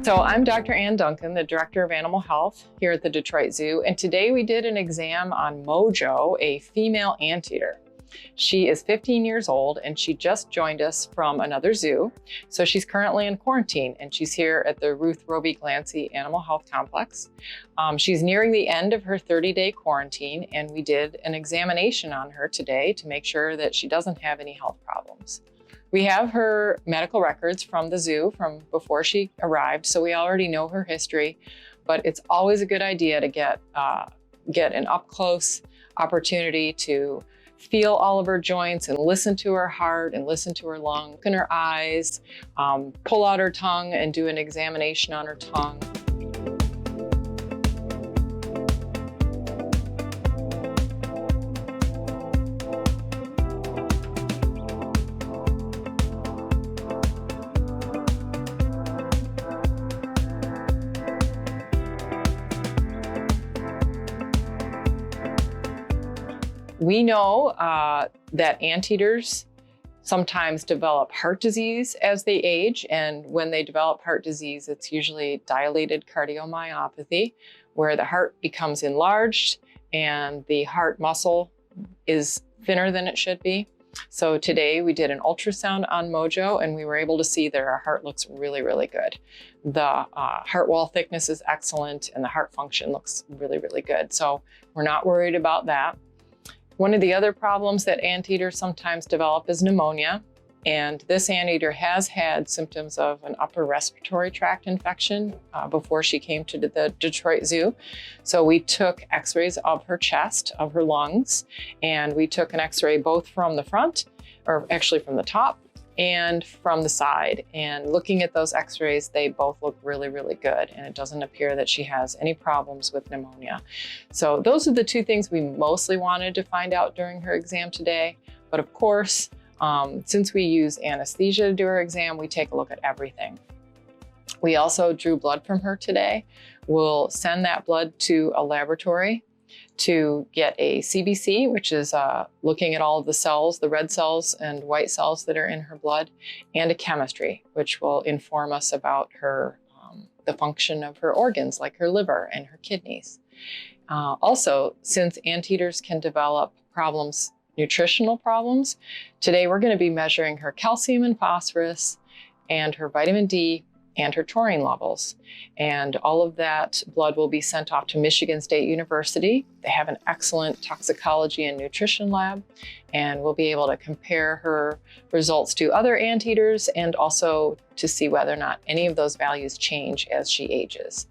So I'm Dr. Duncan, the Director of Animal Health here at the Detroit Zoo, and today we did an exam on Mojo, a female anteater. She is 15 years old and she just joined us from another zoo. So she's currently in quarantine and she's here at the Ruth Roby Glancy Animal Health Complex. She's nearing the end of her 30-day quarantine, and we did an examination on her today to make sure that she doesn't have any health problems. We have her medical records from the zoo from before she arrived, so we already know her history, but it's always a good idea to get an up-close opportunity to feel all of her joints and listen to her heart and listen to her lung, look in her eyes, pull out her tongue and do an examination on her tongue. We know that anteaters sometimes develop heart disease as they age, and when they develop heart disease, it's usually dilated cardiomyopathy, where the heart becomes enlarged and the heart muscle is thinner than it should be. So today we did an ultrasound on Mojo and we were able to see that our heart looks really, really good. The heart wall thickness is excellent and the heart function looks really, really good. So we're not worried about that. One of the other problems that anteaters sometimes develop is pneumonia, and this anteater has had symptoms of an upper respiratory tract infection before she came to the Detroit Zoo. So we took x-rays of her chest, of her lungs, and we took an x-ray both from the front, or actually from the top, and from the side. And looking at those x-rays, they both look really, really good. And it doesn't appear that she has any problems with pneumonia. So those are the two things we mostly wanted to find out during her exam today. But of course, since we use anesthesia to do her exam, we take a look at everything. We also drew blood from her today. We'll send that blood to a laboratory to get a CBC, which is looking at all of the cells, the red cells and white cells that are in her blood, and a chemistry, which will inform us about her, the function of her organs, like her liver and her kidneys. Also, since anteaters can develop problems, nutritional problems, today we're going to be measuring her calcium and phosphorus and her vitamin D and her taurine levels. And all of that blood will be sent off to Michigan State University. They have an excellent toxicology and nutrition lab, and we'll be able to compare her results to other anteaters and also to see whether or not any of those values change as she ages.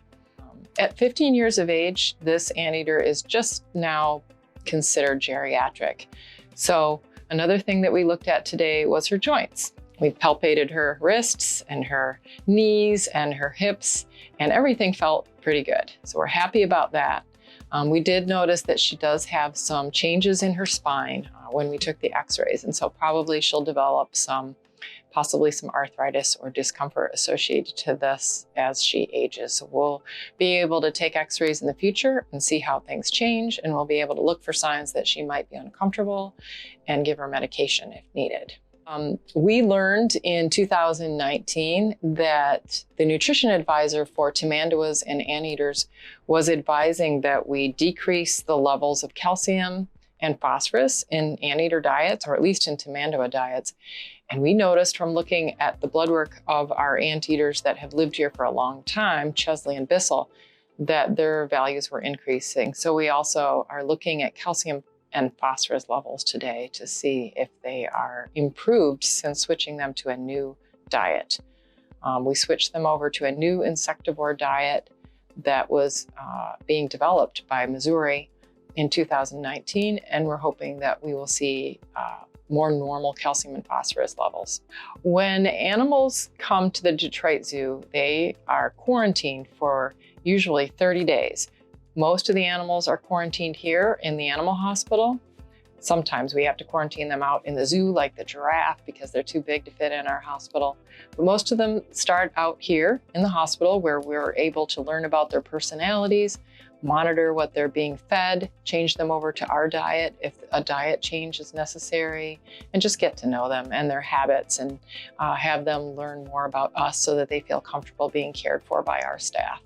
At 15 years of age, this anteater is just now considered geriatric. So another thing that we looked at today was her joints. We palpated her wrists and her knees and her hips, and everything felt pretty good. So we're happy about that. We did notice that she does have some changes in her spine when we took the x-rays, and so probably she'll develop possibly some arthritis or discomfort associated to this as she ages. So we'll be able to take x-rays in the future and see how things change, and we'll be able to look for signs that she might be uncomfortable and give her medication if needed. We learned in 2019 that the nutrition advisor for tamanduas and anteaters was advising that we decrease the levels of calcium and phosphorus in anteater diets, or at least in tamandua diets. And we noticed from looking at the blood work of our anteaters that have lived here for a long time, Chesley and Bissell, that their values were increasing. So we also are looking at calcium and phosphorus levels today to see if they are improved since switching them to a new diet. We switched them over to a new insectivore diet that was being developed by Missouri in 2019, and we're hoping that we will see more normal calcium and phosphorus levels. When animals come to the Detroit Zoo, they are quarantined for usually 30 days. Most of the animals are quarantined here in the animal hospital. Sometimes we have to quarantine them out in the zoo, like the giraffe, because they're too big to fit in our hospital. But most of them start out here in the hospital, where we're able to learn about their personalities, monitor what they're being fed, change them over to our diet if a diet change is necessary, and just get to know them and their habits, and have them learn more about us so that they feel comfortable being cared for by our staff.